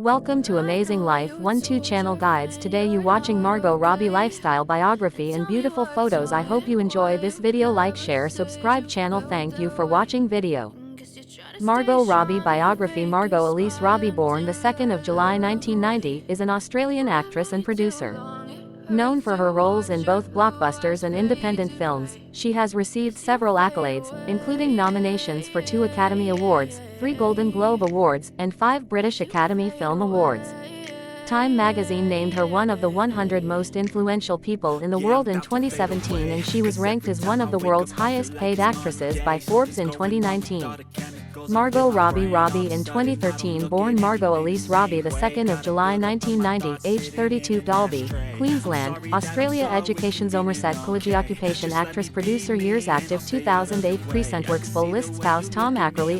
Welcome to Amazing Life 1-2 channel guides. Today you watching Margot Robbie lifestyle biography and beautiful photos. I hope you enjoy this video. Like, share, subscribe channel. Thank you for watching video. Margot Robbie biography. Margot Elise Robbie, born the 2nd of July 1990, is an Australian actress and producer. Known for her roles in both blockbusters and independent films, she has received several accolades, including nominations for 2 Academy Awards, 3 Golden Globe Awards, and 5 British Academy Film Awards. Time magazine named her one of the 100 most influential people in the world in 2017, and she was ranked as one of the world's highest paid actresses by Forbes in 2019. Margot Robbie in 2013, born Margot Elise Robbie, the 2nd of July 1990, age 32, Dalby, Queensland, Australia. Education: Somerset College. Occupation: actress, producer. Years active: 2008. Present works. Full list. Spouse: Tom Ackerley.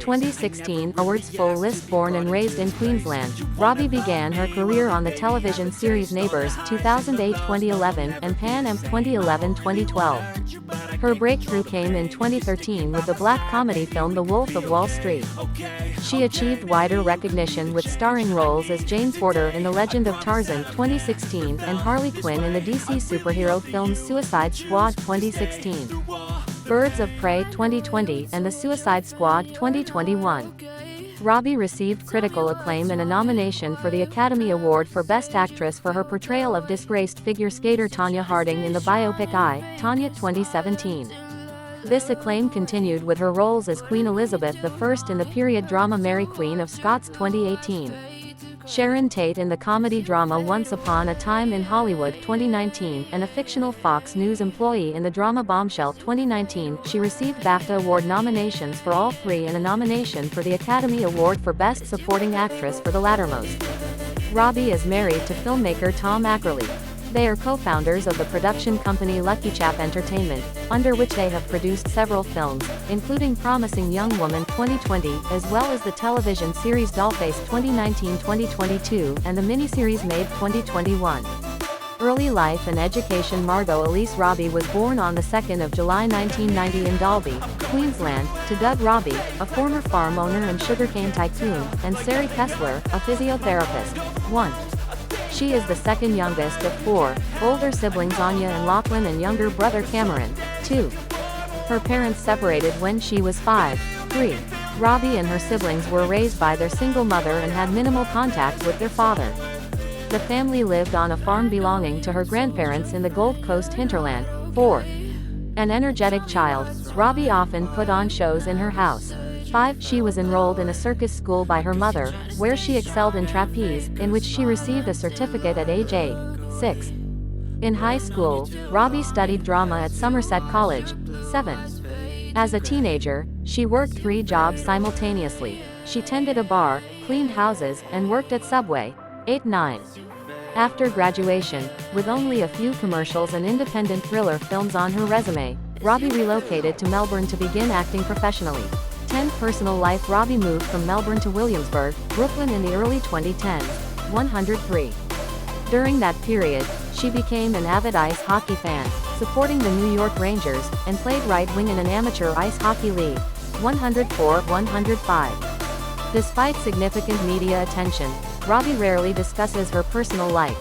2016 awards. Full list. Born and raised in Queensland, Robbie began her career on the television series Neighbours 2008-2011 and Pan Am 2011-2012. Her breakthrough came in 2013 with the black comedy film The Wolf of Wall Street. She achieved wider recognition with starring roles as Jane Porter in The Legend of Tarzan 2016 and Harley Quinn in the DC superhero films Suicide Squad 2016, Birds of Prey 2020, and The Suicide Squad 2021. Robbie received critical acclaim and a nomination for the Academy Award for Best Actress for her portrayal of disgraced figure skater Tonya Harding in the biopic I, Tonya 2017. This acclaim continued with her roles as Queen Elizabeth I in the period drama Mary Queen of Scots 2018. Sharon Tate in the comedy drama Once Upon a Time in Hollywood 2019, and a fictional Fox News employee in the drama Bombshell 2019. She received BAFTA Award nominations for all 3 and a nomination for the Academy Award for Best Supporting Actress for the lattermost. Robbie is married to filmmaker Tom Ackerley. They are co-founders of the production company Lucky Chap Entertainment, under which they have produced several films, including Promising Young Woman 2020, as well as the television series Dollface 2019-2022, and the miniseries Maid 2021. Early life and education. Margot Elise Robbie was born on the 2nd of July 1990 in Dalby, Queensland, to Doug Robbie, a former farm owner and sugarcane tycoon, and Sari Kessler, a physiotherapist. 1. She is the second youngest of 4 older siblings, Anya and Lachlan, and younger brother Cameron. 2. Her parents separated when she was 5. 3. Robbie and her siblings were raised by their single mother and had minimal contact with their father. The family lived on a farm belonging to her grandparents in the Gold Coast hinterland. 4. An energetic child, Robbie often put on shows in her house. 5. She was enrolled in a circus school by her mother, where she excelled in trapeze, in which she received a certificate at age 8. 6. In high school, Robbie studied drama at Somerset College. 7. As a teenager, she worked 3 jobs simultaneously. She tended a bar, cleaned houses, and worked at Subway. 8. 9. After graduation, with only a few commercials and independent thriller films on her resume, Robbie relocated to Melbourne to begin acting professionally. 10. Personal life. Robbie moved from Melbourne to Williamsburg, Brooklyn in the early 2010s. 103. During that period, she became an avid ice hockey fan, supporting the New York Rangers, and played right wing in an amateur ice hockey league. 104. 105. Despite significant media attention, Robbie rarely discusses her personal life.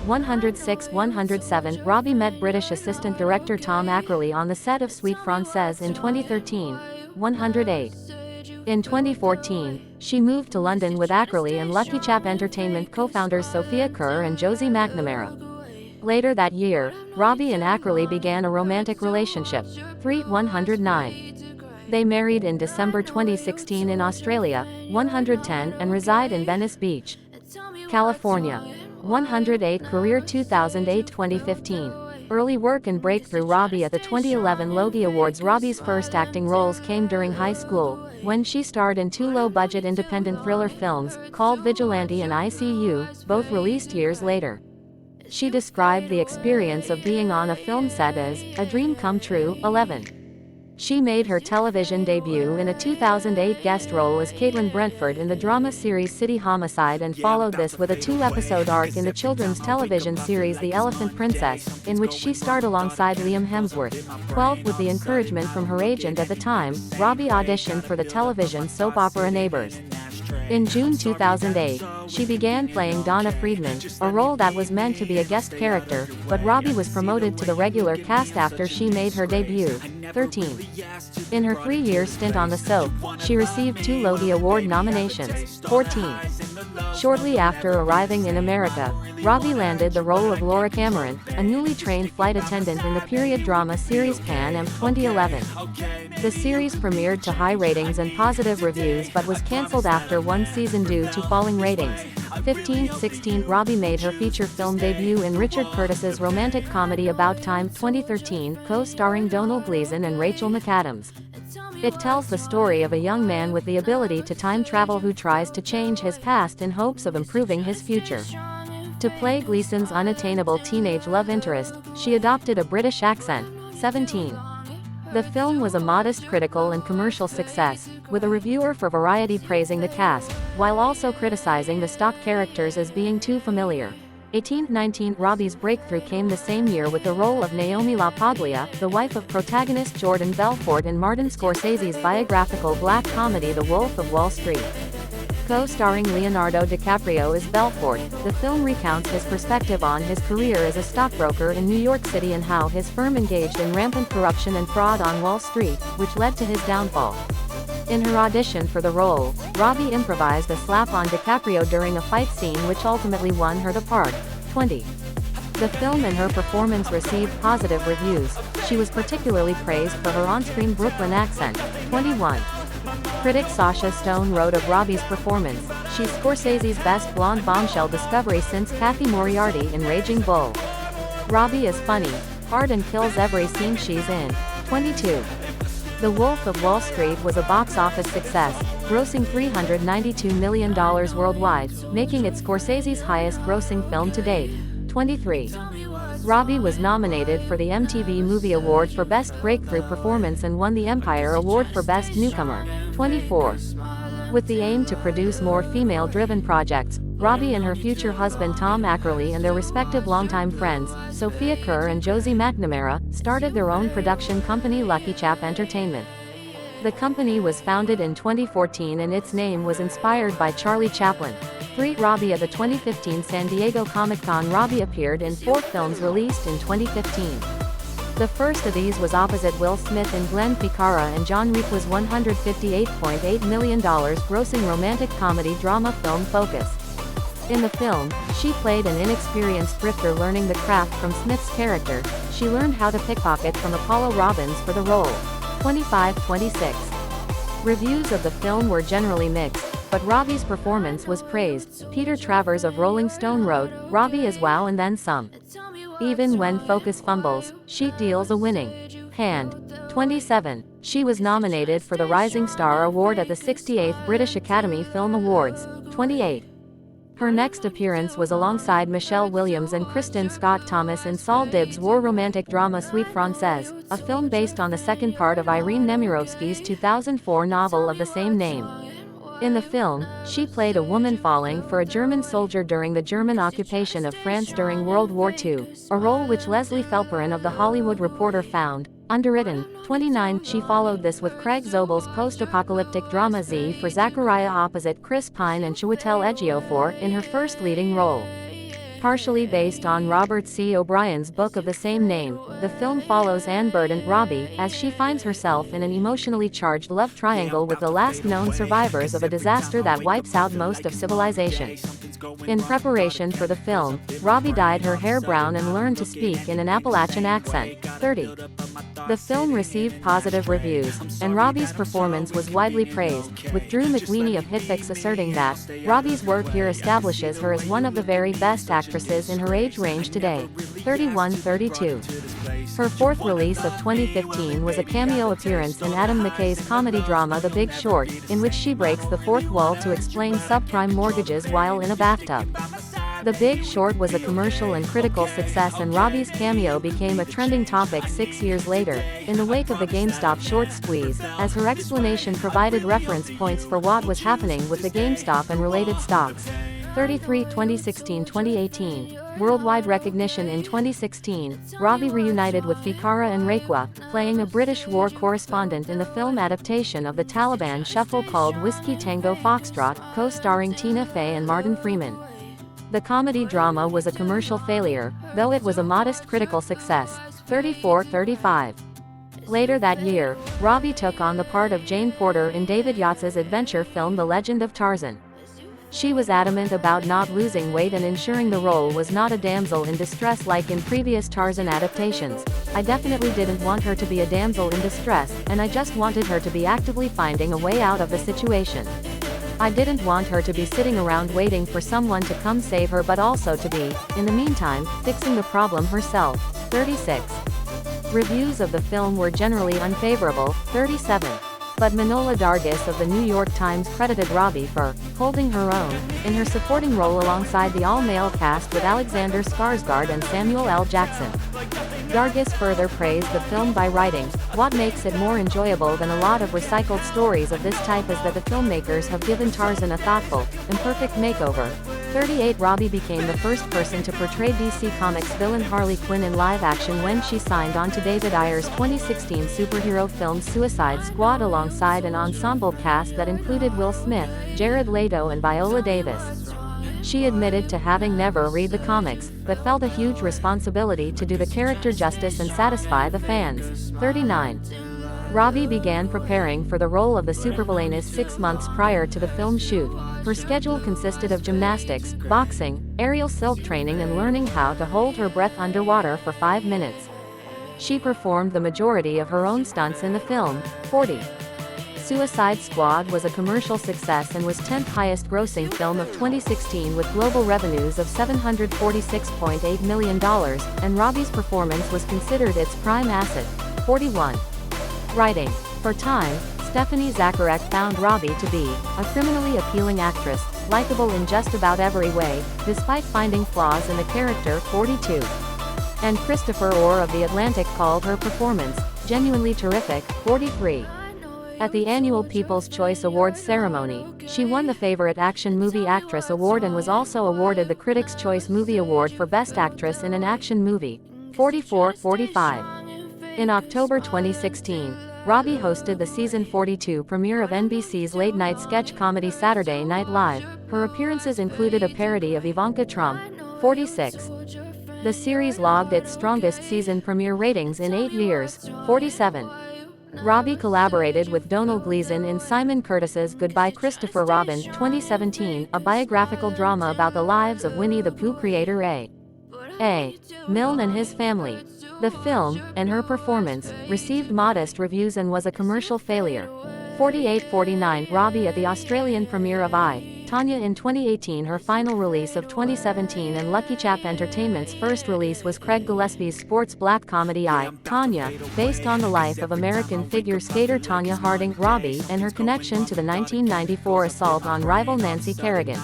106. 107. Robbie met British assistant director Tom Ackerley on the set of Suite Française in 2013. 108. In 2014, she moved to London with Ackerley and Lucky Chap Entertainment co-founders Sophia Kerr and Josie McNamara. Later that year, Robbie and Ackerley began a romantic relationship. 3. 109. They married in December 2016 in Australia. 110, and reside in Venice Beach, California. 108. Career. 2008-2015. Early work and breakthrough. Robbie at the 2011 Logie Awards. Robbie's first acting roles came during high school, when she starred in 2 low-budget independent thriller films, called Vigilante and ICU, both released years later. She described the experience of being on a film set as a dream come true. 11. She made her television debut in a 2008 guest role as Caitlin Brentford in the drama series City Homicide, and followed this with a 2-episode arc in the children's television series The Elephant Princess, in which she starred alongside Liam Hemsworth. 12. With the encouragement from her agent at the time, Robbie auditioned for the television soap opera Neighbours. In June 2008, she began playing Donna Friedman, a role that was meant to be a guest character, but Robbie was promoted to the regular cast after she made her debut. 13. In her 3-year stint on the soap, she received 2 Logie Award nominations. 14. Shortly after arriving in America, Robbie landed the role of Laura Cameron, a newly trained flight attendant in the period drama series Pan Am 2011. The series premiered to high ratings and positive reviews but was cancelled after 1 season due to falling ratings. 15. 16. Robbie made her feature film debut in Richard Curtis's romantic comedy About Time 2013, co-starring Domhnall Gleeson and Rachel McAdams. It tells the story of a young man with the ability to time travel who tries to change his past in hopes of improving his future. To play Gleeson's unattainable teenage love interest, she adopted a British accent. 17. The film was a modest critical and commercial success, with a reviewer for Variety praising the cast, while also criticizing the stock characters as being too familiar. 18. 19. Robbie's breakthrough came the same year with the role of Naomi LaPaglia, the wife of protagonist Jordan Belfort in Martin Scorsese's biographical black comedy The Wolf of Wall Street. Co-starring Leonardo DiCaprio as Belfort, the film recounts his perspective on his career as a stockbroker in New York City and how his firm engaged in rampant corruption and fraud on Wall Street, which led to his downfall. In her audition for the role, Robbie improvised a slap on DiCaprio during a fight scene which ultimately won her the part. 20. The film and her performance received positive reviews. She was particularly praised for her on-screen Brooklyn accent. 21. Critic Sasha Stone wrote of Robbie's performance, "She's Scorsese's best blonde bombshell discovery since Kathy Moriarty in Raging Bull. Robbie is funny, hard and kills every scene she's in." 22. The Wolf of Wall Street was a box office success, grossing $392 million worldwide, making it Scorsese's highest-grossing film to date. 23. Robbie was nominated for the MTV Movie Award for Best Breakthrough Performance and won the Empire Award for Best Newcomer. 24. With the aim to produce more female-driven projects, Robbie and her future husband Tom Ackerley and their respective longtime friends, Sophia Kerr and Josie McNamara, started their own production company Lucky Chap Entertainment. The company was founded in 2014 and its name was inspired by Charlie Chaplin. 3. Robbie at the 2015 San Diego Comic-Con. Robbie appeared in 4 films released in 2015. The first of these was opposite Will Smith in Glenn Picara and John Reap was $158.8 million grossing romantic comedy drama film Focus. In the film, she played an inexperienced thrifter learning the craft from Smith's character. She learned how to pickpocket from Apollo Robbins for the role. 25-26. Reviews of the film were generally mixed, but Robbie's performance was praised. Peter Travers of Rolling Stone wrote, "Robbie is wow and then some. Even when Focus fumbles, she deals a winning hand." 27. She was nominated for the Rising Star Award at the 68th British Academy Film Awards. 28. Her next appearance was alongside Michelle Williams and Kristen Scott Thomas in Saul Dibbs' war romantic drama Suite Française, a film based on the second part of Irene Nemirovsky's 2004 novel of the same name. In the film, she played a woman falling for a German soldier during the German occupation of France during World War II, a role which Leslie Felperin of The Hollywood Reporter found underwritten. 29. She followed this with Craig Zobel's post-apocalyptic drama Z for Zachariah opposite Chris Pine and Chiwetel Ejiofor in her first leading role. Partially based on Robert C. O'Brien's book of the same name, the film follows Anne Burden, Robbie, as she finds herself in an emotionally charged love triangle with the last known survivors of a disaster that wipes out most of civilization. In preparation for the film, Robbie dyed her hair brown and learned to speak in an Appalachian accent. 30. The film received positive reviews, and Robbie's performance was widely praised, with Drew McWeeny of Hitfix asserting that Robbie's work here establishes her as one of the very best actresses in her age range today. 31-32. Her fourth release of 2015 was a cameo appearance in Adam McKay's comedy drama The Big Short, in which she breaks the fourth wall to explain subprime mortgages while in a bathtub. The Big Short was a commercial and critical success, and Robbie's cameo became a trending topic 6 years later, in the wake of the GameStop short squeeze, as her explanation provided reference points for what was happening with the GameStop and related stocks. 33 2016-2018. Worldwide recognition in 2016, Robbie reunited with Fikara and Requa, playing a British war correspondent in the film adaptation of the Taliban shuffle called Whiskey Tango Foxtrot, co-starring Tina Fey and Martin Freeman. The comedy drama was a commercial failure, though it was a modest critical success. 34-35. Later that year, Robbie took on the part of Jane Porter in David Yates's adventure film The Legend of Tarzan. She was adamant about not losing weight and ensuring the role was not a damsel in distress like in previous Tarzan adaptations. I definitely didn't want her to be a damsel in distress, and I just wanted her to be actively finding a way out of the situation. I didn't want her to be sitting around waiting for someone to come save her, but also to be, in the meantime, fixing the problem herself. 36. Reviews of the film were generally unfavorable. 37. But Manohla Dargis of the New York Times credited Robbie for holding her own in her supporting role alongside the all-male cast with Alexander Skarsgård and Samuel L. Jackson. Dargis further praised the film by writing, "What makes it more enjoyable than a lot of recycled stories of this type is that the filmmakers have given Tarzan a thoughtful, imperfect makeover." 38. Robbie became the first person to portray DC Comics villain Harley Quinn in live action when she signed on to David Ayer's 2016 superhero film Suicide Squad alongside an ensemble cast that included Will Smith, Jared Leto and Viola Davis. She admitted to having never read the comics, but felt a huge responsibility to do the character justice and satisfy the fans. 39. Robbie began preparing for the role of the supervillainess 6 months prior to the film shoot. Her schedule consisted of gymnastics, boxing, aerial silk training and learning how to hold her breath underwater for 5 minutes. She performed the majority of her own stunts in the film. 40. Suicide Squad was a commercial success and was 10th highest grossing film of 2016 with global revenues of $746.8 million, and Robbie's performance was considered its prime asset. 41. Writing. For Time, Stephanie Zacharek found Robbie to be a criminally appealing actress, likable in just about every way, despite finding flaws in the character. 42. And Christopher Orr of The Atlantic called her performance genuinely terrific. 43. At the annual People's Choice Awards ceremony, she won the Favorite Action Movie Actress Award and was also awarded the Critics' Choice Movie Award for Best Actress in an Action Movie. 44-45. In October 2016, Robbie hosted the season 42 premiere of NBC's late-night sketch comedy Saturday Night Live. Her appearances included a parody of Ivanka Trump. 46. The series logged its strongest season premiere ratings in 8 years. 47. Robbie collaborated with Domhnall Gleeson in Simon Curtis's Goodbye Christopher Robin 2017, a biographical drama about the lives of Winnie the Pooh creator A. Milne and his family. The film, and her performance, received modest reviews and was a commercial failure. 48-49. Robbie at the Australian premiere of I, Tonya in 2018. Her final release of 2017 and Lucky Chap Entertainment's first release was Craig Gillespie's sports black comedy I, Tonya, based on the life of American figure skater Tonya Harding. Robbie and her connection to the 1994 assault on rival Nancy Kerrigan.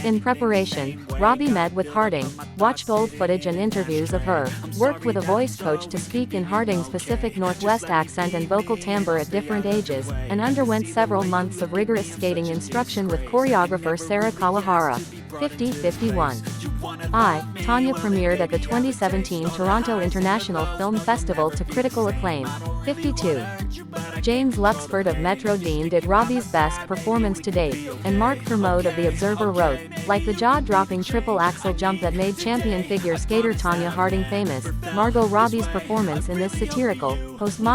In preparation, Robbie met with Harding, watched old footage and interviews of her, worked with a voice coach to speak in Harding's Pacific Northwest accent and vocal timbre at different ages, and underwent several months of rigorous skating instruction with choreographer Sarah Kawahara. 50-51. I, Tonya premiered at the 2017 Toronto International Film Festival to critical acclaim. 52. James Luxford of Metro deemed it Robbie's best performance to date, and Mark Kermode of The Observer wrote, like the jaw-dropping triple axel jump that made champion figure skater Tonya Harding famous, Margot Robbie's performance in this satirical, postmodern